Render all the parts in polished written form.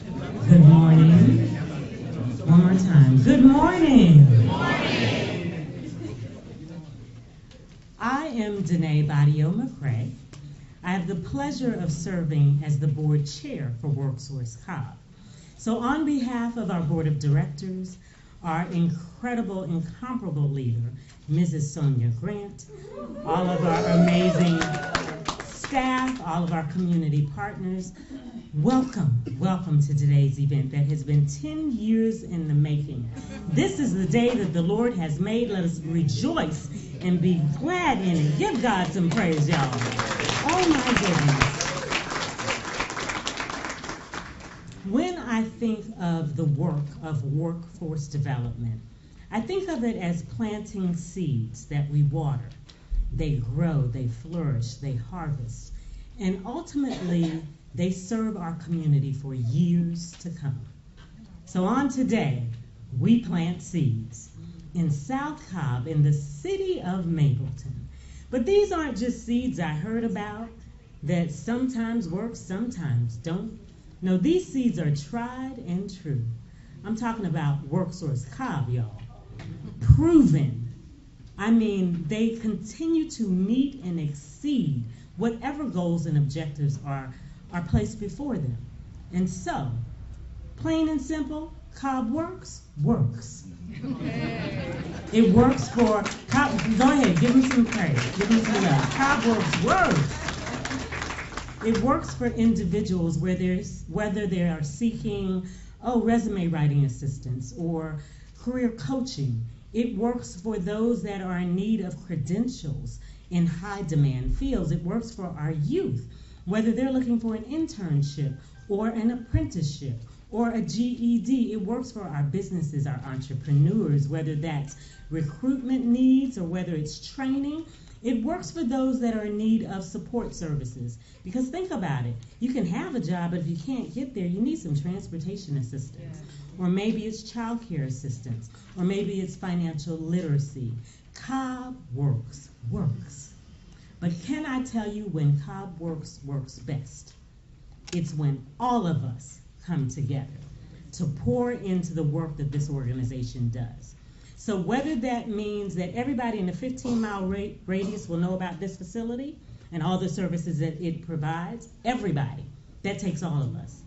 Good morning. One more time. Good morning. I am Danae Badio McCrae. I have the pleasure of serving as the board chair for Worksource Cobb. So on behalf of our board of directors, our incredible, incomparable leader, Mrs. Sonia Grant, all of our amazing staff, all of our community partners, welcome to today's event that has been 10 years in the making. This is the day that the Lord has made. Let us rejoice and be glad in it. Give God some praise, y'all. Oh my goodness. When I think of the work of workforce development, I think of it as planting seeds that we water. They grow, they flourish, they harvest, and ultimately they serve our community for years to come. So on today, we plant seeds in South Cobb, in the city of Mableton. But these aren't just seeds I heard about that sometimes work, sometimes don't. No, these seeds are tried and true. I'm talking about Worksource Cobb, y'all. Proven. I mean, they continue to meet and exceed whatever goals and objectives are placed before them. And so, plain and simple, CobbWorks works. It works for Cobb. Go ahead, give me some praise. Give me some love. CobbWorks works. It works for individuals whether they are seeking resume writing assistance or career coaching. It works for those that are in need of credentials in high demand fields. It works for our youth, whether they're looking for an internship or an apprenticeship or a GED. It works for our businesses, our entrepreneurs, whether that's recruitment needs or whether it's training. It works for those that are in need of support services. Because think about it, you can have a job, but if you can't get there, you need some transportation assistance. Or maybe it's childcare assistance, or maybe it's financial literacy. CobbWorks works. But can I tell you when CobbWorks works best? It's when all of us come together to pour into the work that this organization does. So whether that means that everybody in the 15-mile radius will know about this facility and all the services that it provides, everybody, that takes all of us.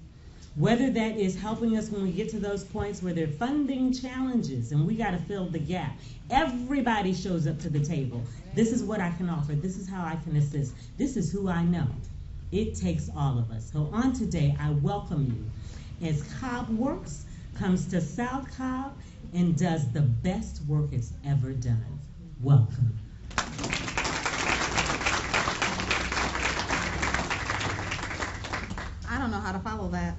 Whether that is helping us when we get to those points where there are funding challenges and we got to fill the gap, everybody shows up to the table. This is what I can offer. This is how I can assist. This is who I know. It takes all of us. So on today, I welcome you as CobbWorks comes to South Cobb and does the best work it's ever done. Welcome. I don't know how to follow that.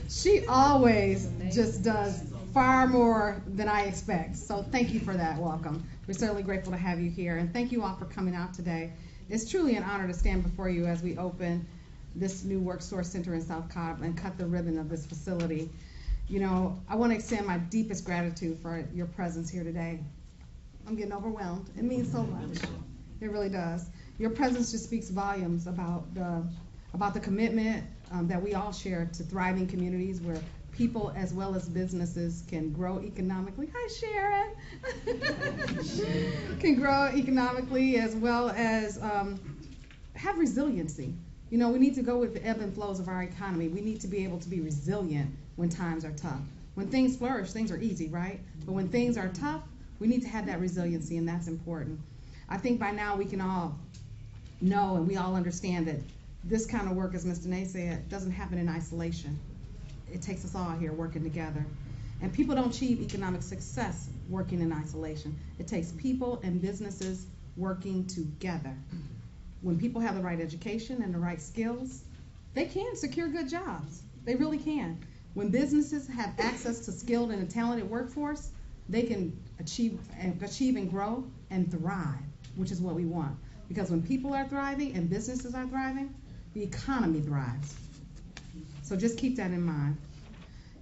She always just does far more than I expect. So thank you for that. Welcome. We're certainly grateful to have you here. And thank you all for coming out today. It's truly an honor to stand before you as we open this new Worksource Center in South Cobb and cut the ribbon of this facility. You know, I want to extend my deepest gratitude for your presence here today. I'm getting overwhelmed. It means so much. It really does. Your presence just speaks volumes about the commitment that we all share to thriving communities where people as well as businesses can grow economically. Hi, Sharon. Can grow economically as well as have resiliency. You know, we need to go with the ebb and flows of our economy. We need to be able to be resilient when times are tough. When things flourish, things are easy, right? But when things are tough, we need to have that resiliency, and that's important. I think by now we can all know and we all understand that this kind of work, as Ms. Danae said, doesn't happen in isolation. It takes us all here working together. And people don't achieve economic success working in isolation. It takes people and businesses working together. When people have the right education and the right skills, they can secure good jobs. They really can. When businesses have access to skilled and a talented workforce, they can achieve and grow and thrive, which is what we want. Because when people are thriving and businesses are thriving, the economy thrives. So just keep that in mind.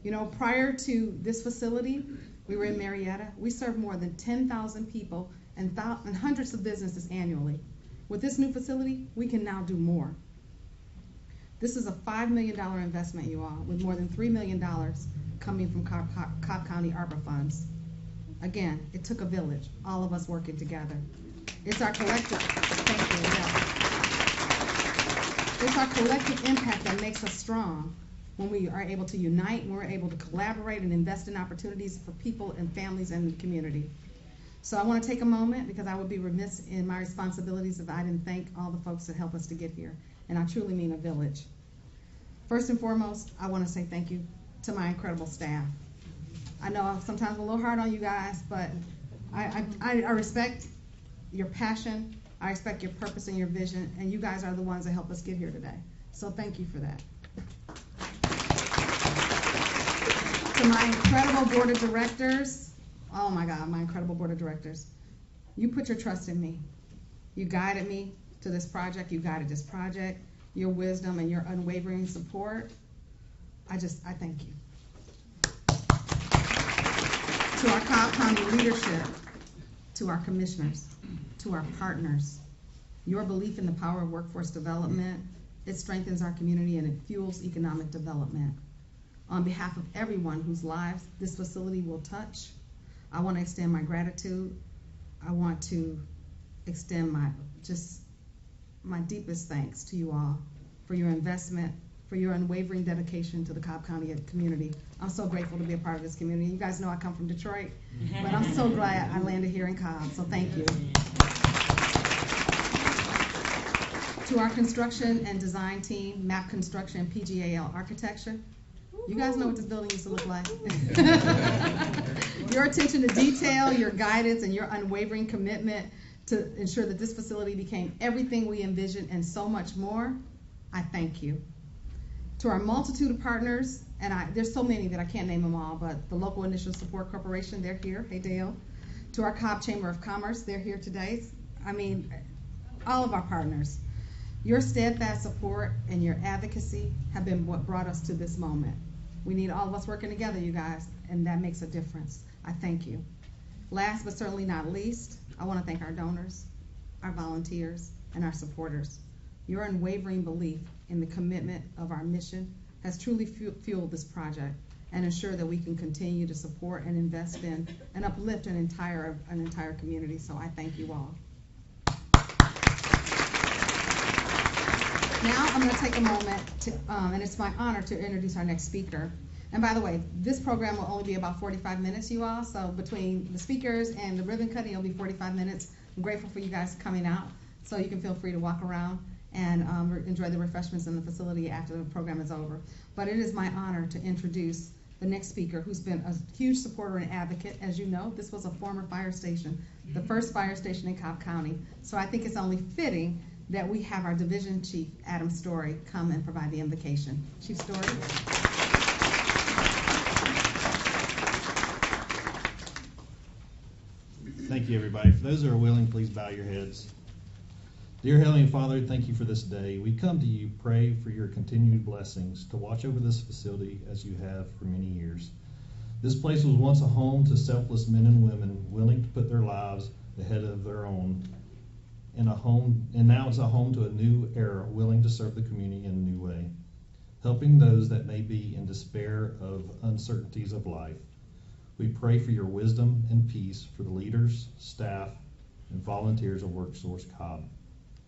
You know, prior to this facility, we were in Marietta. We served more than 10,000 people and hundreds of businesses annually. With this new facility, we can now do more. This is a $5 million investment, you all, with more than $3 million coming from Cobb County ARPA funds. Again, it took a village, all of us working together. It's our collective, thank you, it's our collective impact that makes us strong when we are able to unite, when we're able to collaborate and invest in opportunities for people and families and the community. So I want to take a moment, because I would be remiss in my responsibilities if I didn't thank all the folks that helped us to get here. And I truly mean a village. First and foremost, I want to say thank you to my incredible staff. I know I'm sometimes a little hard on you guys, but I respect your passion, I respect your purpose and your vision, and you guys are the ones that help us get here today. So thank you for that. To my incredible board of directors, oh my God, my incredible board of directors, you put your trust in me. You guided me to this project, you guided this project, your wisdom and your unwavering support. I thank you. To our Cobb County leadership, to our commissioners, to our partners, your belief in the power of workforce development, it strengthens our community and it fuels economic development. On behalf of everyone whose lives this facility will touch, I want to extend my gratitude. I want to extend my deepest thanks to you all for your investment, for your unwavering dedication to the Cobb County community. I'm so grateful to be a part of this community. You guys know I come from Detroit, but I'm so glad I landed here in Cobb, so thank you. To our construction and design team, MAP Construction and PGAL Architecture, you guys know what this building used to look like. Your attention to detail, your guidance, and your unwavering commitment to ensure that this facility became everything we envisioned and so much more, I thank you. To our multitude of partners, and there's so many that I can't name them all, but the Local Initial Support Corporation, they're here. Hey, Dale. To our Cobb Chamber of Commerce, they're here today. I mean, all of our partners. Your steadfast support and your advocacy have been what brought us to this moment. We need all of us working together, you guys, and that makes a difference. I thank you. Last but certainly not least, I want to thank our donors, our volunteers, and our supporters. Your unwavering belief in the commitment of our mission has truly fueled this project and ensured that we can continue to support and invest in and uplift an entire community. So I thank you all. Now I'm going to take a moment to, and it's my honor to introduce our next speaker. And by the way, this program will only be about 45 minutes, you all. So between the speakers and the ribbon cutting, it'll be 45 minutes. I'm grateful for you guys coming out. So you can feel free to walk around and enjoy the refreshments in the facility after the program is over. But it is my honor to introduce the next speaker, who's been a huge supporter and advocate. As you know, this was a former fire station, the first fire station in Cobb County. So I think it's only fitting that we have our Division Chief, Adam Story, come and provide the invocation. Chief Story. Thank you, everybody. For those who are willing, please bow your heads. Dear Heavenly Father, thank you for this day. We come to you, pray for your continued blessings to watch over this facility as you have for many years. This place was once a home to selfless men and women willing to put their lives ahead of their own, and now it's a home to a new era willing to serve the community in a new way, helping those that may be in despair of uncertainties of life. We pray for your wisdom and peace for the leaders, staff, and volunteers of Worksource Cobb.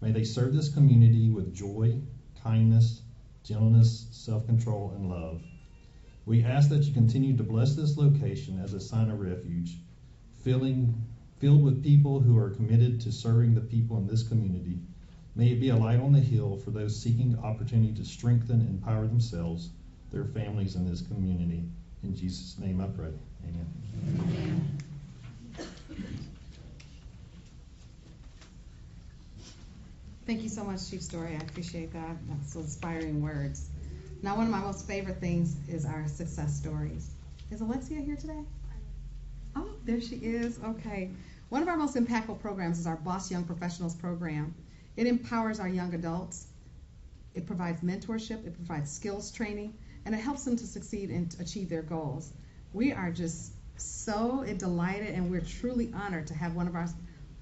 May they serve this community with joy, kindness, gentleness, self-control, and love. We ask that you continue to bless this location as a sign of refuge, filled with people who are committed to serving the people in this community. May it be a light on the hill for those seeking opportunity to strengthen and empower themselves, their families, in this community. In Jesus' name I pray. Amen. Amen. Thank you so much, Chief Story. I appreciate that. That's inspiring words. Now, one of my most favorite things is our success stories. Is Alexia here today? Oh, there she is. Okay. One of our most impactful programs is our Boss Young Professionals program. It empowers our young adults. It provides mentorship. It provides skills training, and it helps them to succeed and achieve their goals. We are just so delighted, and we're truly honored to have one of our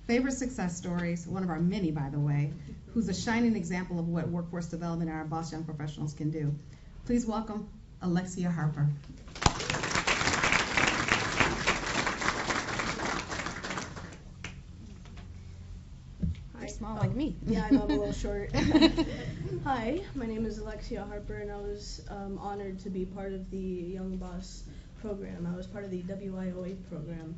favorite success stories, one of our many, by the way, who's a shining example of what workforce development and our Boss Young Professionals can do. Please welcome Alexia Harper. Hi. Small like me. Yeah, I know I'm a little short. Hi, my name is Alexia Harper, and I was honored to be part of the Young Boss program. I was part of the WIOA program.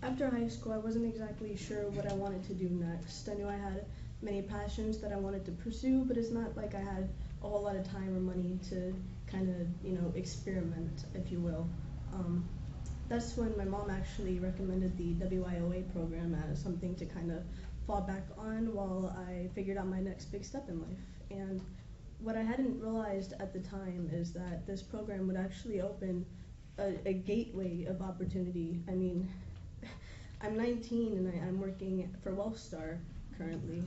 After high school, I wasn't exactly sure what I wanted to do next. I knew I had many passions that I wanted to pursue, but it's not like I had a whole lot of time or money to kind of, experiment, if you will. That's when my mom actually recommended the WIOA program as something to kind of fall back on while I figured out my next big step in life. And what I hadn't realized at the time is that this program would actually open a gateway of opportunity. I mean, I'm 19 and I'm working for Worksource currently.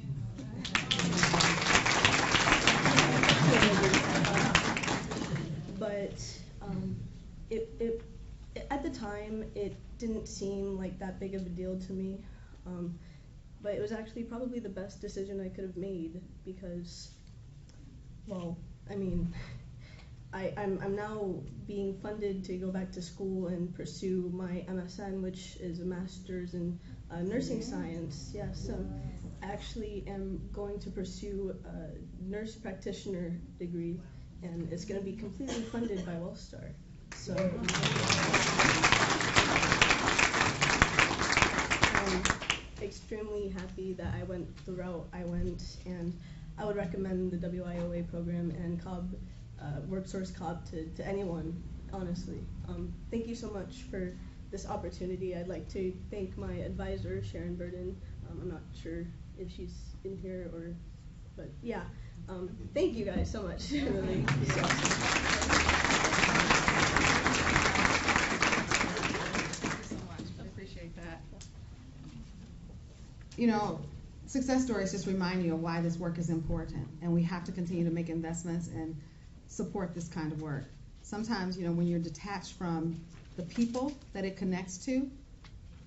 But at the time, it didn't seem like that big of a deal to me. But it was actually probably the best decision I could have made because, well, I mean, I'm now being funded to go back to school and pursue my MSN, which is a master's in nursing science. Yes, I actually am going to pursue a nurse practitioner degree, and it's going to be completely funded by Worksource. So I'm extremely happy that I went the route I went, and I would recommend the WIOA program and Cobb Worksource Cobb to anyone, honestly. Thank you so much for this opportunity. I'd like to thank my advisor, Sharon Burden. I'm not sure if she's in here but yeah. Thank you guys so much. Really. Thank you so much. I appreciate that. Success stories just remind you of why this work is important, and we have to continue to make investments and support this kind of work. Sometimes, when you're detached from the people that it connects to,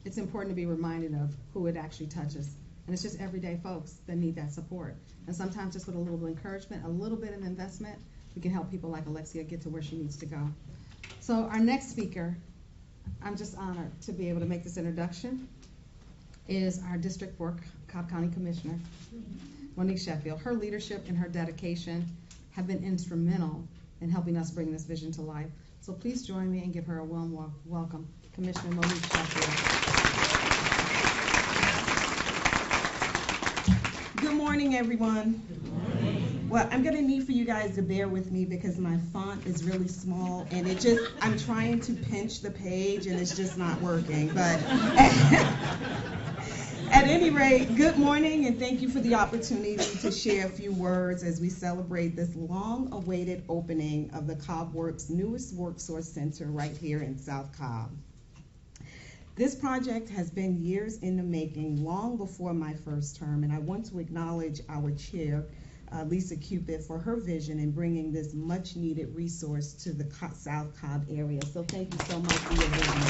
it's important to be reminded of who it actually touches. And it's just everyday folks that need that support. And sometimes just with a little bit of encouragement, a little bit of investment, we can help people like Alexia get to where she needs to go. So our next speaker, I'm just honored to be able to make this introduction, is our District 4 Cobb County Commissioner, Monique Sheffield. Her leadership and her dedication have been instrumental in helping us bring this vision to life. So please join me and give her a warm welcome, Commissioner Monique Sheffield. Good morning, everyone. Good morning. Well, I'm going to need for you guys to bear with me because my font is really small and I'm trying to pinch the page and it's just not working. But at any rate, good morning and thank you for the opportunity to share a few words as we celebrate this long-awaited opening of the CobbWorks' newest Worksource Center right here in South Cobb. This project has been years in the making, long before my first term, and I want to acknowledge our chair, Lisa Cupid, for her vision in bringing this much-needed resource to the South Cobb area. So thank you so much for your vision.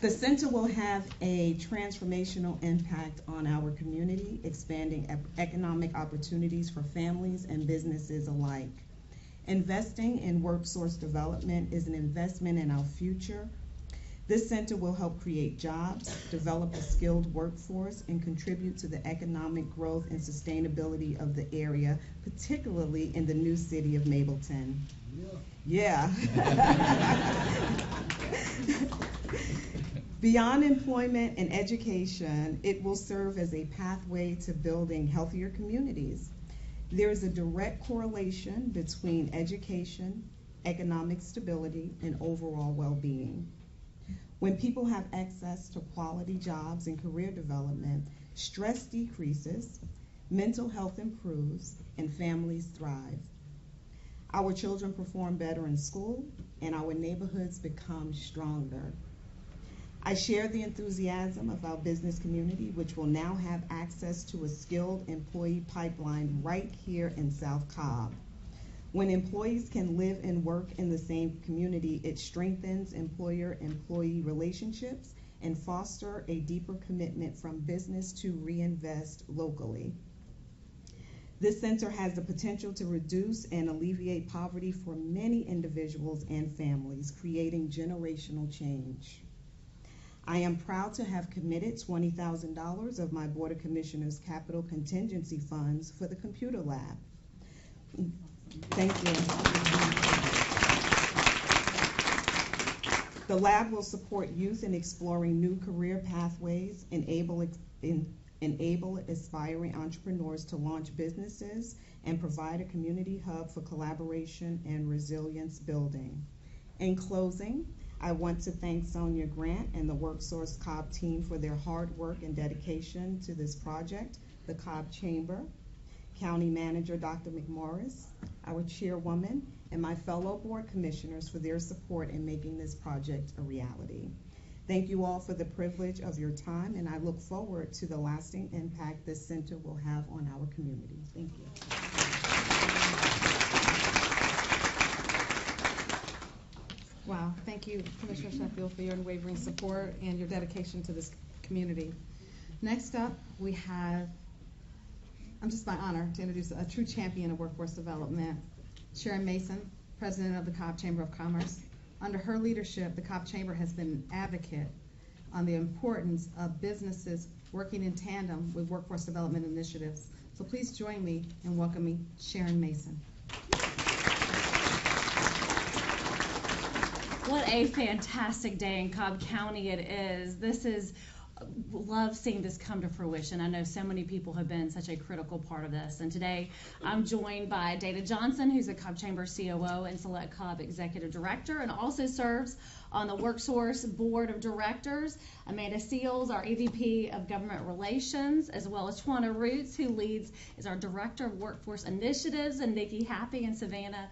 The center will have a transformational impact on our community, expanding economic opportunities for families and businesses alike. Investing in workforce development is an investment in our future. This center will help create jobs, develop a skilled workforce, and contribute to the economic growth and sustainability of the area, particularly in the new city of Mableton. Yeah. Beyond employment and education, it will serve as a pathway to building healthier communities. There is a direct correlation between education, economic stability, and overall well-being. When people have access to quality jobs and career development, stress decreases, mental health improves, and families thrive. Our children perform better in school, and our neighborhoods become stronger. I share the enthusiasm of our business community, which will now have access to a skilled employee pipeline right here in South Cobb. When employees can live and work in the same community, it strengthens employer-employee relationships and foster a deeper commitment from business to reinvest locally. This center has the potential to reduce and alleviate poverty for many individuals and families, creating generational change. I am proud to have committed $20,000 of my Board of Commissioners' capital contingency funds for the computer lab. Thank you. The lab will support youth in exploring new career pathways, enable aspiring entrepreneurs to launch businesses, and provide a community hub for collaboration and resilience building. In closing, I want to thank Sonia Grant and the Worksource Cobb team for their hard work and dedication to this project, the Cobb Chamber, County Manager Dr. McMorris, our chairwoman, and my fellow board commissioners for their support in making this project a reality. Thank you all for the privilege of your time, and I look forward to the lasting impact this center will have on our community. Thank you. Wow, thank you, Commissioner Sheffield, for your unwavering support and your dedication to this community. Next up, we have, just my honor to introduce a true champion of workforce development, Sharon Mason, President of the Cobb Chamber of Commerce. Under her leadership, the Cobb Chamber has been an advocate on the importance of businesses working in tandem with workforce development initiatives. So please join me in welcoming Sharon Mason. What a fantastic day in Cobb County it is. Love seeing this come to fruition. I know so many people have been such a critical part of this. And today I'm joined by Dana Johnson, who's the Cobb Chamber COO and Select Cobb Executive Director, and also serves on the Worksource Board of Directors. Amanda Seals, our EVP of Government Relations, as well as Twana Roots, who is our Director of Workforce Initiatives, and Nikki Happy and Savannah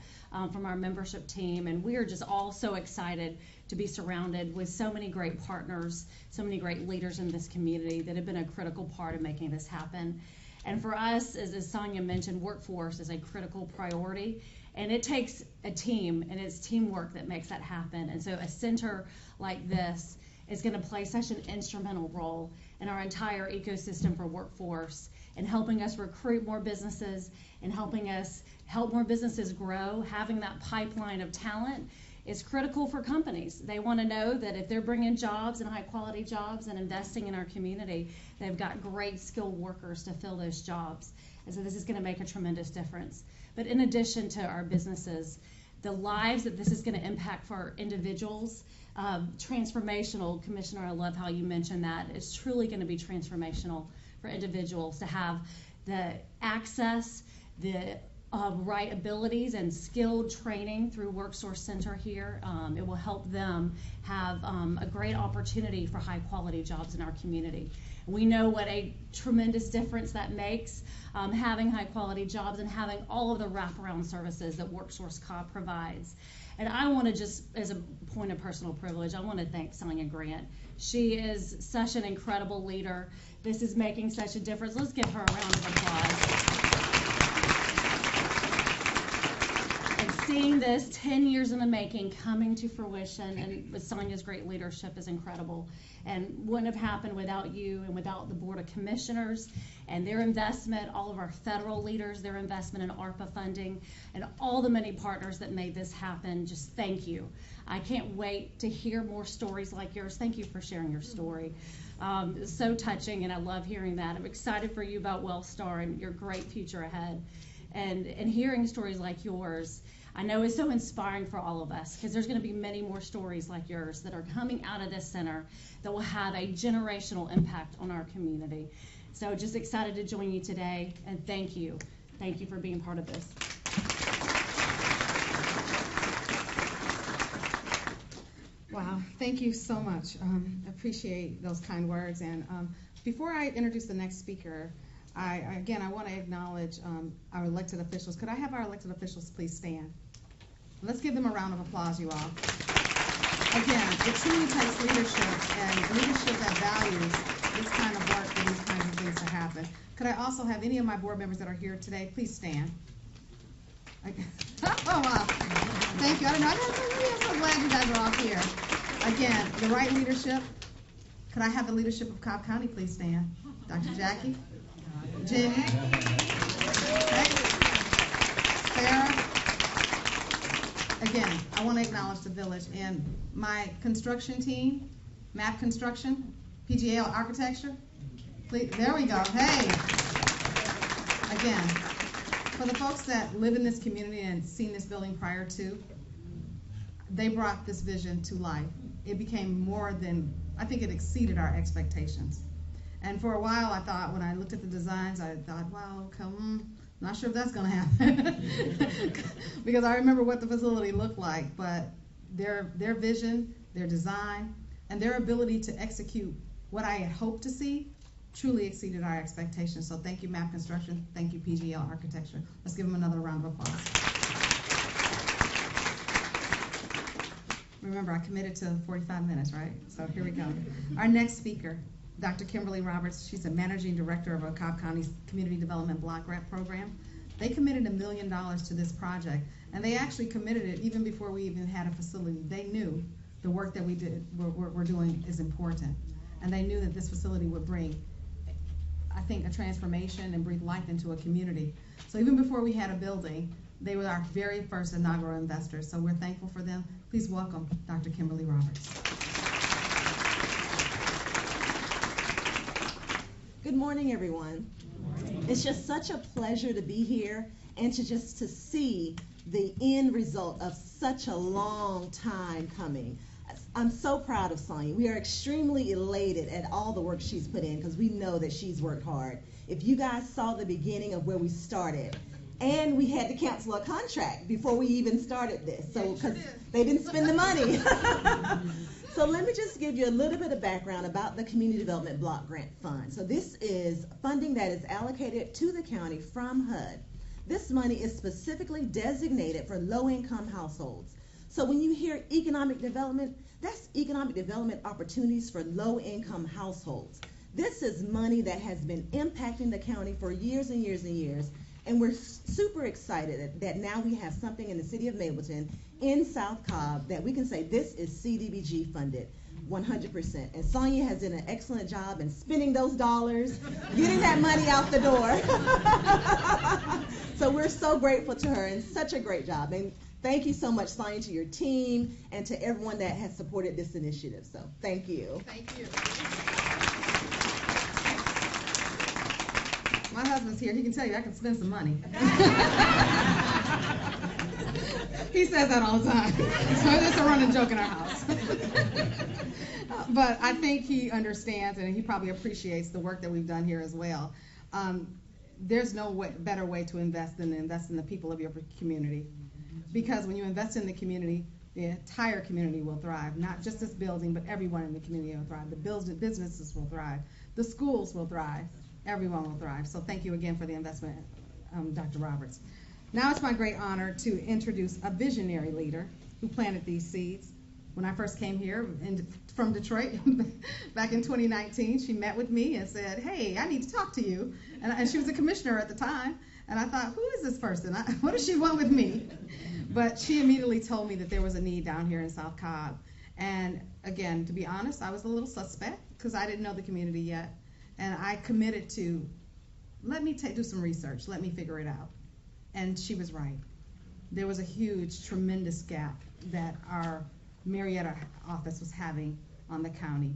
from our membership team. And we are just all so excited to be surrounded with so many great partners, so many great leaders in this community that have been a critical part of making this happen. And for us, as Sonia mentioned, workforce is a critical priority, and it takes a team, and it's teamwork that makes that happen. And so a center like this is going to play such an instrumental role in our entire ecosystem for workforce, and helping us recruit more businesses and helping us help more businesses grow. Having that pipeline of talent is critical for companies. They want to know that if they're bringing jobs and high quality jobs and investing in our community, they've got great skilled workers to fill those jobs. And so this is going to make a tremendous difference. But in addition to our businesses, the lives that this is going to impact for our individuals, transformational. Commissioner, I love how you mentioned that. It's truly going to be transformational for individuals to have the access, the right abilities and skilled training through Worksource Center here. It will help them have a great opportunity for high quality jobs in our community. We know what a tremendous difference that makes, having high quality jobs and having all of the wraparound services that Worksource Cobb provides. And I want to just, as a point of personal privilege, I want to thank Sonia Grant. She is such an incredible leader. This is making such a difference. Let's give her a round of applause. Seeing this 10 years in the making coming to fruition, and with Sonia's great leadership, is incredible, and wouldn't have happened without you and without the Board of Commissioners and their investment, all of our federal leaders, their investment in ARPA funding, and all the many partners that made this happen. Just thank you. I can't wait to hear more stories like yours. Thank you for sharing your story. It's so touching, and I love hearing that. I'm excited for you about Wellstar and your great future ahead, and hearing stories like yours, I know is so inspiring for all of us, because there's going to be many more stories like yours that are coming out of this center that will have a generational impact on our community. So just excited to join you today, and thank you. Thank you for being part of this. Wow, thank you so much. Appreciate those kind words. And before I introduce the next speaker, I want to acknowledge our elected officials. Could I have our elected officials please stand? Let's give them a round of applause, you all. Again, it truly takes leadership, and leadership that values this kind of work for these kinds of things to happen. Could I also have any of my board members that are here today please stand? Okay. Oh, wow. Thank you. I'm so glad you guys are all here. Again, the right leadership Could I have the leadership of Cobb County please stand? Dr. Jackie, Jenny, Sarah. Again, I want to acknowledge the village and my construction team, MAP Construction, PGL Architecture. Please, there we go. Hey. Again, for the folks that live in this community and seen this building prior to, they brought this vision to life. It became more than, I think it exceeded our expectations. And for a while, I thought, when I looked at the designs, I thought, wow, not sure if that's going to happen. Because I remember what the facility looked like, but their vision, their design, and their ability to execute what I had hoped to see truly exceeded our expectations. So thank you, MAP Construction. Thank you, PGL Architecture. Let's give them another round of applause. Remember, I committed to 45 minutes, right? So here we go. Our next speaker, Dr. Kimberly Roberts. She's a managing director of a Cobb County Community Development Block Grant Program. They committed $1 million to this project, and they actually committed it even before we even had a facility. They knew the work that we're doing is important, and they knew that this facility would bring, I think, a transformation and breathe life into a community. So even before we had a building, they were our very first inaugural investors. So we're thankful for them. Please welcome Dr. Kimberly Roberts. Good morning, everyone. Good morning. It's just such a pleasure to be here and to see the end result of such a long time coming. I'm so proud of Sonia. We are extremely elated at all the work she's put in because we know that she's worked hard. If you guys saw the beginning of where we started, and we had to cancel a contract before we even started this, so because they didn't spend the money. So let me just give you a little bit of background about the Community Development Block Grant Fund. So this is funding that is allocated to the county from HUD. This money is specifically designated for low-income households. So when you hear economic development, that's economic development opportunities for low-income households. This is money that has been impacting the county for years and years and years, and we're super excited that now we have something in the city of Mableton in South Cobb that we can say this is CDBG funded 100%. And Sonia has done an excellent job in spending those dollars, getting that money out the door. So we're so grateful to her and such a great job. And thank you so much, Sonia, to your team and to everyone that has supported this initiative. So thank you. Thank you. My husband's here. He can tell you I can spend some money. He says that all the time. So it's a running joke in our house. But I think he understands and he probably appreciates the work that we've done here as well. There's no better way to invest than to invest in the people of your community. Because when you invest in the community, the entire community will thrive. Not just this building, but everyone in the community will thrive. The businesses will thrive. The schools will thrive. Everyone will thrive. So thank you again for the investment, Dr. Roberts. Now it's my great honor to introduce a visionary leader who planted these seeds. When I first came here from Detroit back in 2019, she met with me and said, hey, I need to talk to you. And she was a commissioner at the time. And I thought, who is this person? What does she want with me? But she immediately told me that there was a need down here in South Cobb. And again, to be honest, I was a little suspect because I didn't know the community yet. And I committed to, let me do some research, let me figure it out. And she was right. There was a huge, tremendous gap that our Marietta office was having on the county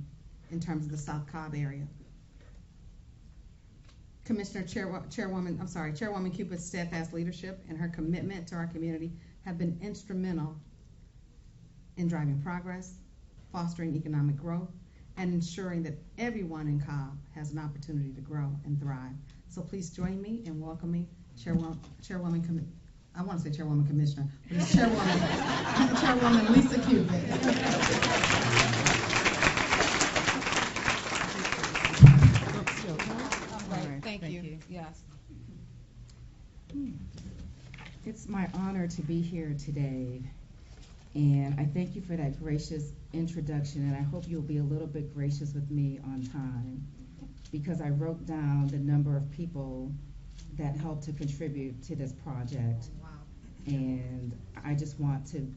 in terms of the South Cobb area. Chairwoman Cupid's steadfast leadership and her commitment to our community have been instrumental in driving progress, fostering economic growth, and ensuring that everyone in Cobb has an opportunity to grow and thrive. So please join me in welcoming Chairwoman Commissioner, but it's Chairwoman Lisa Cupid. Thank you. Yes. It's my honor to be here today, and I thank you for that gracious introduction, and I hope you'll be a little bit gracious with me on time, because I wrote down the number of people that helped to contribute to this project. Wow. And I just want to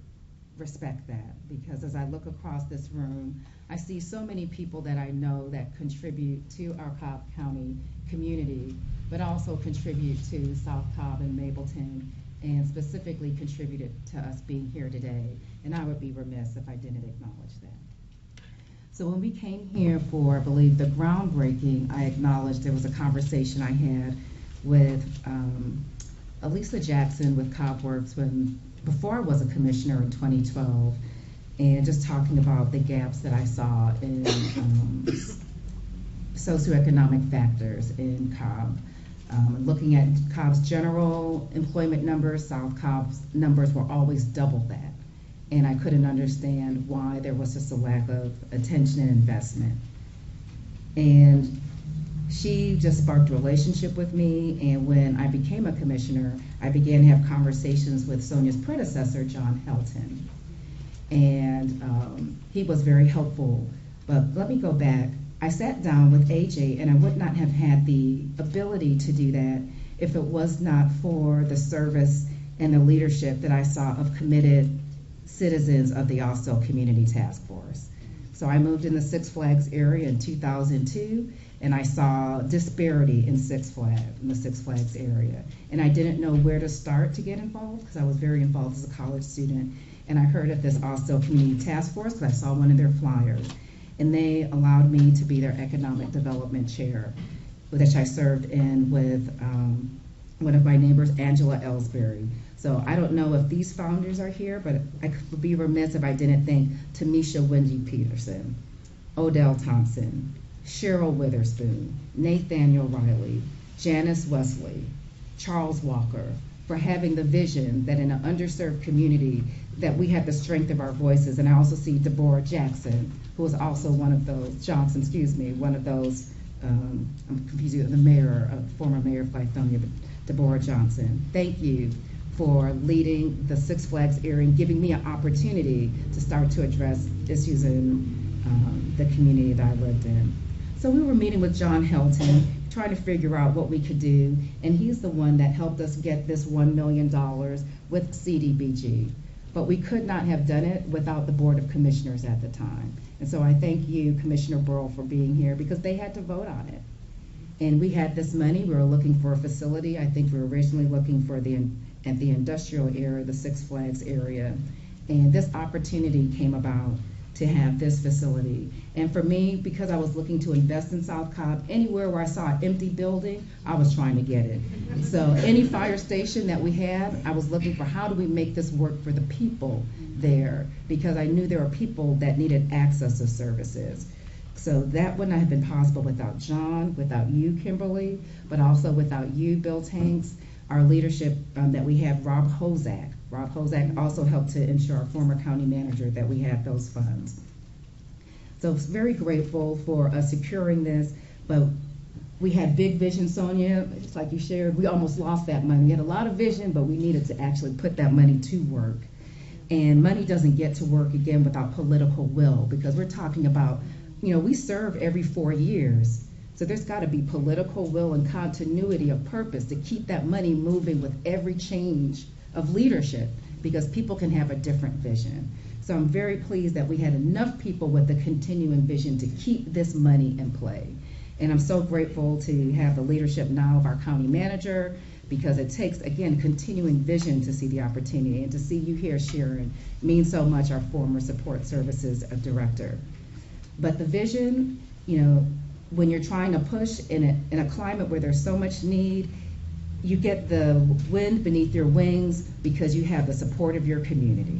respect that, because as I look across this room, I see so many people that I know that contribute to our Cobb County community, but also contribute to South Cobb and Mableton, and specifically contributed to us being here today. And I would be remiss if I didn't acknowledge that. So when we came here for, I believe, the groundbreaking, I acknowledged there was a conversation I had with Elisa Jackson with CobbWorks before I was a commissioner in 2012, and just talking about the gaps that I saw in socioeconomic factors in Cobb. Looking at Cobb's general employment numbers, South Cobb's numbers were always double that. And I couldn't understand why there was just a lack of attention and investment. And she just sparked a relationship with me, and when I became a commissioner, I began to have conversations with Sonia's predecessor, John Helton. And he was very helpful. But let me go back. I sat down with AJ, and I would not have had the ability to do that if it was not for the service and the leadership that I saw of committed citizens of the Austell Community Task Force. So I moved in the Six Flags area in 2002, and I saw disparity in the Six Flags area. And I didn't know where to start to get involved, because I was very involved as a college student. And I heard of this Austell Community Task Force because I saw one of their flyers. And they allowed me to be their economic development chair, which I served in with one of my neighbors, Angela Ellsbury. So I don't know if these founders are here, but I would be remiss if I didn't thank Tamisha Wendy Peterson, Odell Thompson, Cheryl Witherspoon, Nathaniel Riley, Janice Wesley, Charles Walker, for having the vision that in an underserved community that we had the strength of our voices. And I also see Deborah Jackson, who was also one of those, one of those, I'm confused with the mayor, former mayor of Lithonia, but Deborah Johnson. Thank you for leading the Six Flags area and giving me an opportunity to start to address issues in the community that I lived in. So we were meeting with John Helton, trying to figure out what we could do, and he's the one that helped us get this $1 million with CDBG. But we could not have done it without the Board of Commissioners at the time. And so I thank you, Commissioner Burrell, for being here, because they had to vote on it. And we had this money. We were looking for a facility. I think we were originally looking for the industrial area, the Six Flags area. And this opportunity came about to have this facility. And for me, because I was looking to invest in South Cobb, anywhere where I saw an empty building, I was trying to get it. So any fire station that we had, I was looking for how do we make this work for the people there, because I knew there were people that needed access to services. So that wouldn't have been possible without John, without you, Kimberly, but also without you, Bill Tanks, our leadership that we have, Rob Hozak. Rob Hozak also helped to ensure our former county manager that we had those funds. So I was very grateful for us securing this, but we had big vision, Sonia, just like you shared. We almost lost that money. We had a lot of vision, but we needed to actually put that money to work. And money doesn't get to work, again, without political will, because we're talking about, we serve every 4 years. So there's got to be political will and continuity of purpose to keep that money moving with every change of leadership, because people can have a different vision. So I'm very pleased that we had enough people with the continuing vision to keep this money in play. And I'm so grateful to have the leadership now of our county manager, because it takes, again, continuing vision to see the opportunity. And to see you here, Sharon, means so much, our former support services director. But the vision, when you're trying to push in a climate where there's so much need, you get the wind beneath your wings because you have the support of your community.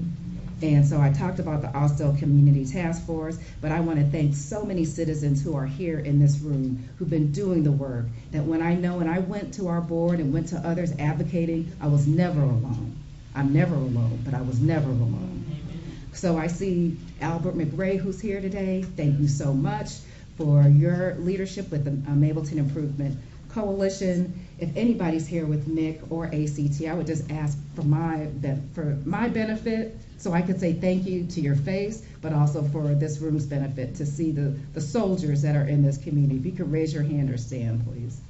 And so I talked about the Austell Community Task Force, but I want to thank so many citizens who are here in this room who've been doing the work, that when I went to our board and went to others advocating, I was never alone. I'm never alone, but I was never alone. So I see Albert McRae, who's here today. Thank you so much for your leadership with the Mableton Improvement Coalition. If anybody's here with MIC or ACT, I would just ask for my benefit, so I could say thank you to your face, but also for this room's benefit, to see the soldiers that are in this community. If you could raise your hand or stand, please.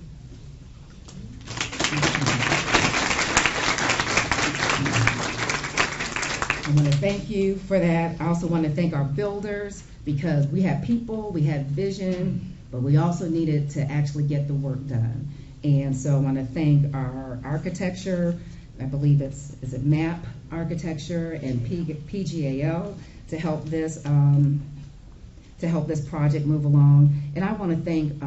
I want to thank you for that. I also want to thank our builders because we had people, we had vision, but we also needed to actually get the work done. And so I want to thank our architecture. I believe is it MAP Architecture and PGAL to help this project move along. And I want to thank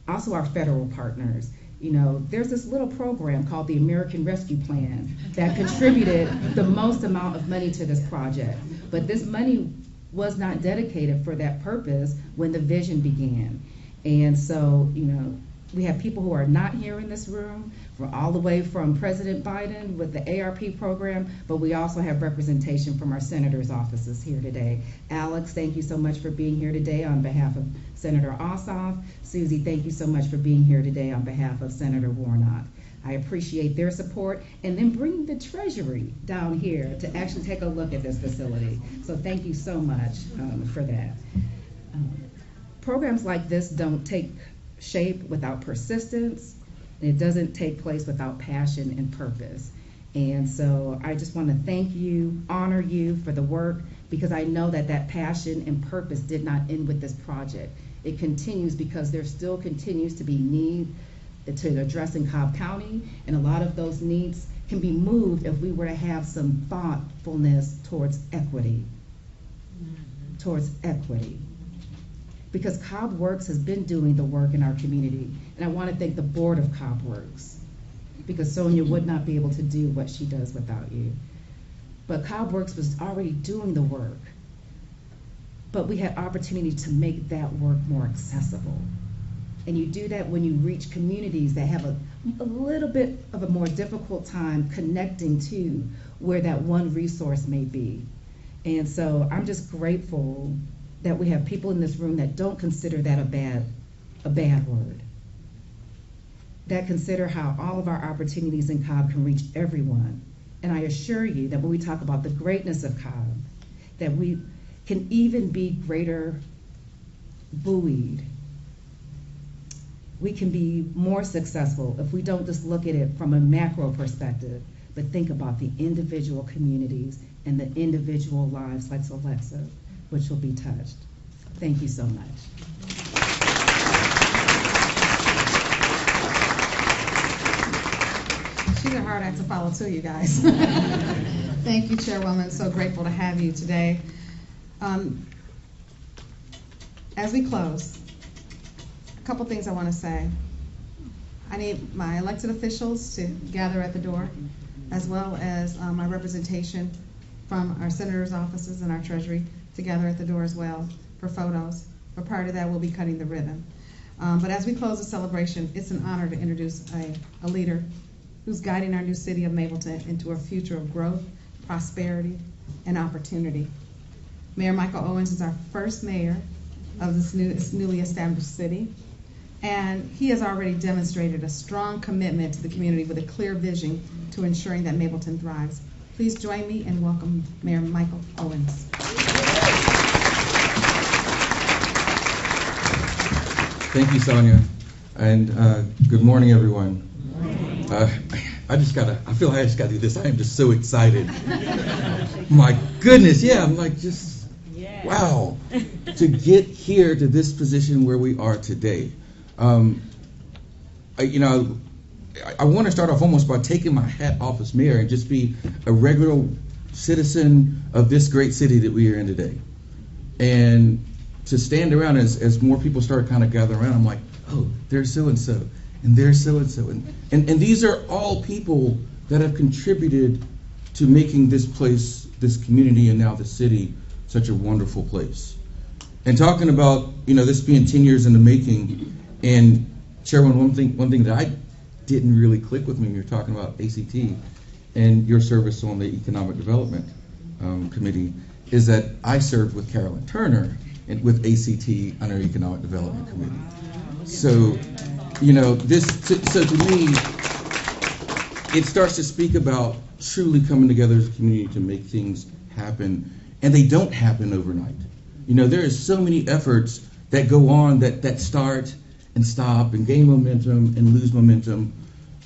also our federal partners. You know, there's this little program called the American Rescue Plan that contributed the most amount of money to this project. But this money was not dedicated for that purpose when the vision began. And so, you know, we have people who are not here in this room, all the way from President Biden with the ARP program, but we also have representation from our senators' offices here today. Alex, thank you so much for being here today on behalf of Senator Ossoff. Susie, thank you so much for being here today on behalf of Senator Warnock. I appreciate their support, and then bringing the Treasury down here to actually take a look at this facility. So thank you so much for that. Programs like this don't take shape without persistence. It doesn't take place without passion and purpose. And so I just want to thank you, honor you for the work, because I know that that passion and purpose did not end with this project. It continues because there still continues to be need to address in Cobb County, and a lot of those needs can be moved if we were to have some thoughtfulness towards equity. Towards equity. Because CobbWorks has been doing the work in our community. And I want to thank the board of CobbWorks, because Sonia would not be able to do what she does without you. But CobbWorks was already doing the work. But we had opportunity to make that work more accessible. And you do that when you reach communities that have a little bit of a more difficult time connecting to where that one resource may be. And so I'm just grateful that we have people in this room that don't consider that a bad word. That consider how all of our opportunities in Cobb can reach everyone. And I assure you that when we talk about the greatness of Cobb, that we can even be greater buoyed. We can be more successful if we don't just look at it from a macro perspective, but think about the individual communities and the individual lives like Alexa, which will be touched. Thank you so much. She's a hard act to follow too, you guys. Thank you, Chairwoman. So grateful to have you today. As we close, a couple things I want to say. I need my elected officials to gather at the door, as well as my representation from our senators' offices and our treasury to gather at the door as well for photos. But prior to that, we'll be cutting the ribbon. But as we close the celebration, it's an honor to introduce a leader who's guiding our new city of Mableton into a future of growth, prosperity, and opportunity. Mayor Michael Owens is our first mayor of this newly established city, and he has already demonstrated a strong commitment to the community with a clear vision to ensuring that Mableton thrives. Please join me in welcoming Mayor Michael Owens. Thank you, Sonia, and good morning, everyone. I feel like I just got to do this. I am just so excited. My goodness, yeah, I'm like just, wow, to get here to this position where we are today. I want to start off almost by taking my hat off as mayor and just be a regular citizen of this great city that we are in today. And to stand around as more people start kind of gathering around, I'm like, oh, there's so-and-so, and there's so-and-so. And these are all people that have contributed to making this place, this community, and now the city such a wonderful place. And talking about, this being 10 years in the making, and Chairman, one thing that I didn't really click with me when you're talking about ACT and your service on the Economic Development Committee is that I served with Carolyn Turner and with ACT on our Economic Development Committee. So, so to me, it starts to speak about truly coming together as a community to make things happen, and they don't happen overnight. There is so many efforts that go on that start and stop and gain momentum and lose momentum,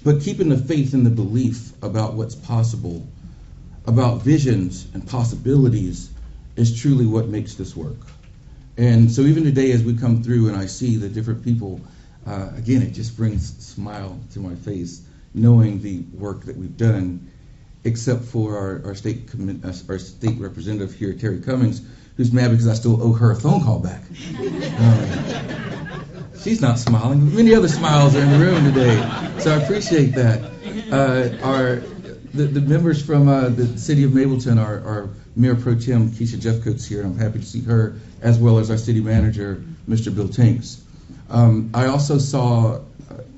but keeping the faith and the belief about what's possible, about visions and possibilities is truly what makes this work. And so even today as we come through and I see the different people, again, it just brings a smile to my face knowing the work that we've done, except for our state representative here, Terry Cummings, who's mad because I still owe her a phone call back. She's not smiling. Many other smiles are in the room today, so I appreciate that. The members from the city of Mableton, our Mayor Pro Tem, Keisha Jeffcoat's here, and I'm happy to see her, as well as our city manager, Mr. Bill Tanks. I also saw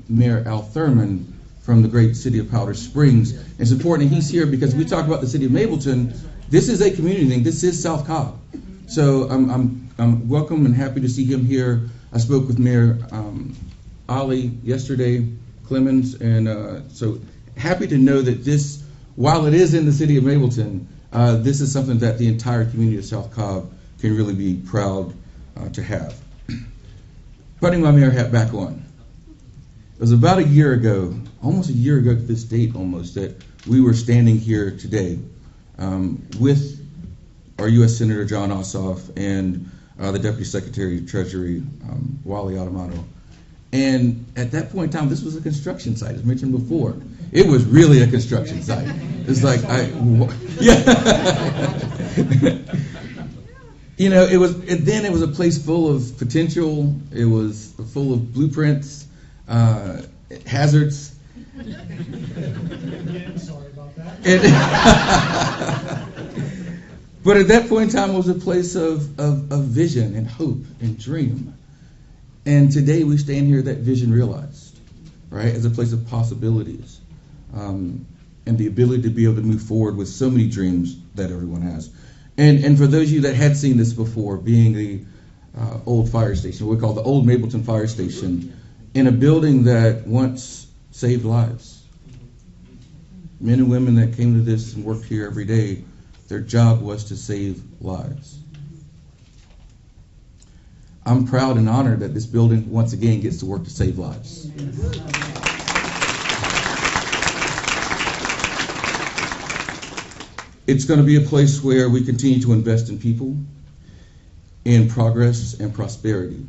Mayor Al Thurman from the great city of Powder Springs. It's important he's here because we talk about the city of Mableton. This is a community thing. This is South Cobb. So I'm welcome and happy to see him here. I spoke with Mayor Ali yesterday, Clemens, and so happy to know that this, while it is in the city of Mableton, this is something that the entire community of South Cobb can really be proud to have. Putting my mayor hat back on. It was about a year ago, almost a year ago to this date almost, that we were standing here today with our U.S. Senator John Ossoff and the Deputy Secretary of Treasury, Wally Automato. And at that point in time, this was a construction site, as mentioned before. It was really a construction site. It's like, you know, it was a place full of potential. It was full of blueprints, hazards. Again, sorry about that. But at that point in time, it was a place of vision and hope and dream. And today we stand here, that vision realized, right, as a place of possibilities, and the ability to be able to move forward with so many dreams that everyone has. And for those of you that had seen this before, being the old fire station, what we call the old Mableton Fire Station, in a building that once saved lives. Men and women that came to this and worked here every day, their job was to save lives. I'm proud and honored that this building once again gets to work to save lives. It's going to be a place where we continue to invest in people, in progress and prosperity.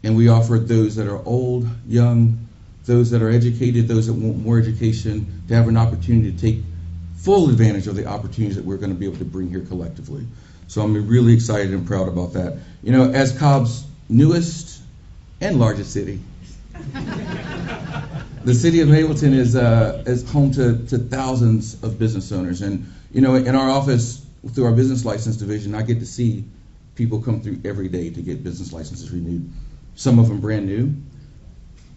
And we offer those that are old, young, those that are educated, those that want more education, to have an opportunity to take full advantage of the opportunities that we're going to be able to bring here collectively. So I'm really excited and proud about that. You know, as Cobb's newest and largest city, the city of Mableton is home to thousands of business owners. And, you know, in our office, through our business license division, I get to see people come through every day to get business licenses renewed, some of them brand new.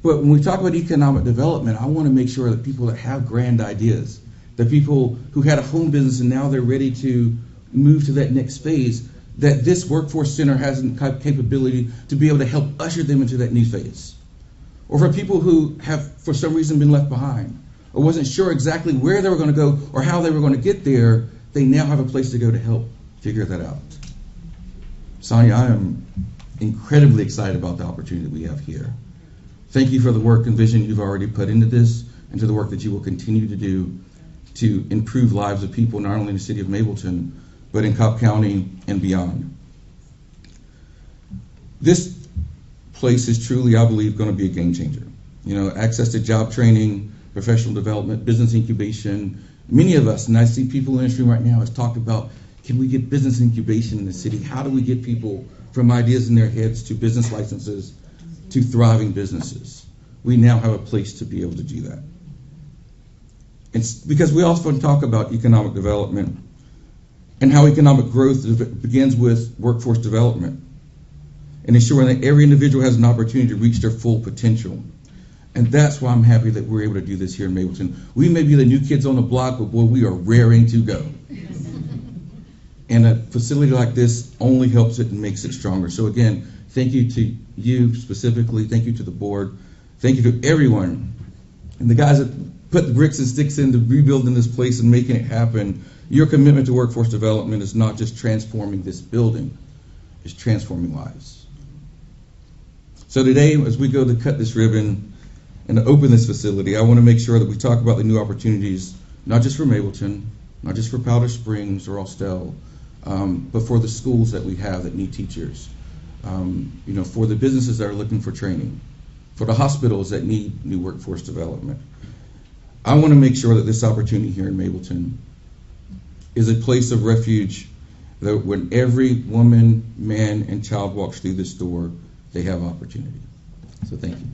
But when we talk about economic development, I want to make sure that people that have grand ideas, the people who had a home business and now they're ready to move to that next phase, that this Workforce Center has the capability to be able to help usher them into that new phase. Or for people who have, for some reason, been left behind, or wasn't sure exactly where they were going to go or how they were going to get there, they now have a place to go to help figure that out. Sonia, I am incredibly excited about the opportunity that we have here. Thank you for the work and vision you've already put into this, and to the work that you will continue to do to improve lives of people, not only in the city of Mableton, but in Cobb County and beyond. This place is truly, I believe, going to be a game changer. You know, access to job training, professional development, business incubation. Many of us, and I see people in this room right now, has talked about, can we get business incubation in the city? How do we get people from ideas in their heads to business licenses to thriving businesses? We now have a place to be able to do that. It's because we often talk about economic development and how economic growth begins with workforce development and ensuring that every individual has an opportunity to reach their full potential. And that's why I'm happy that we're able to do this here in Mableton. We may be the new kids on the block, but boy, we are raring to go. And a facility like this only helps it and makes it stronger. So again, thank you to you specifically. Thank you to the board. Thank you to everyone. And the guys that put the bricks and sticks into rebuilding this place and making it happen. Your commitment to workforce development is not just transforming this building, it's transforming lives. So today, as we go to cut this ribbon and to open this facility, I want to make sure that we talk about the new opportunities, not just for Mableton, not just for Powder Springs or Austell, but for the schools that we have that need teachers, for the businesses that are looking for training, for the hospitals that need new workforce development. I want to make sure that this opportunity here in Mableton is a place of refuge, that when every woman, man, and child walks through this door, they have opportunity. So thank you.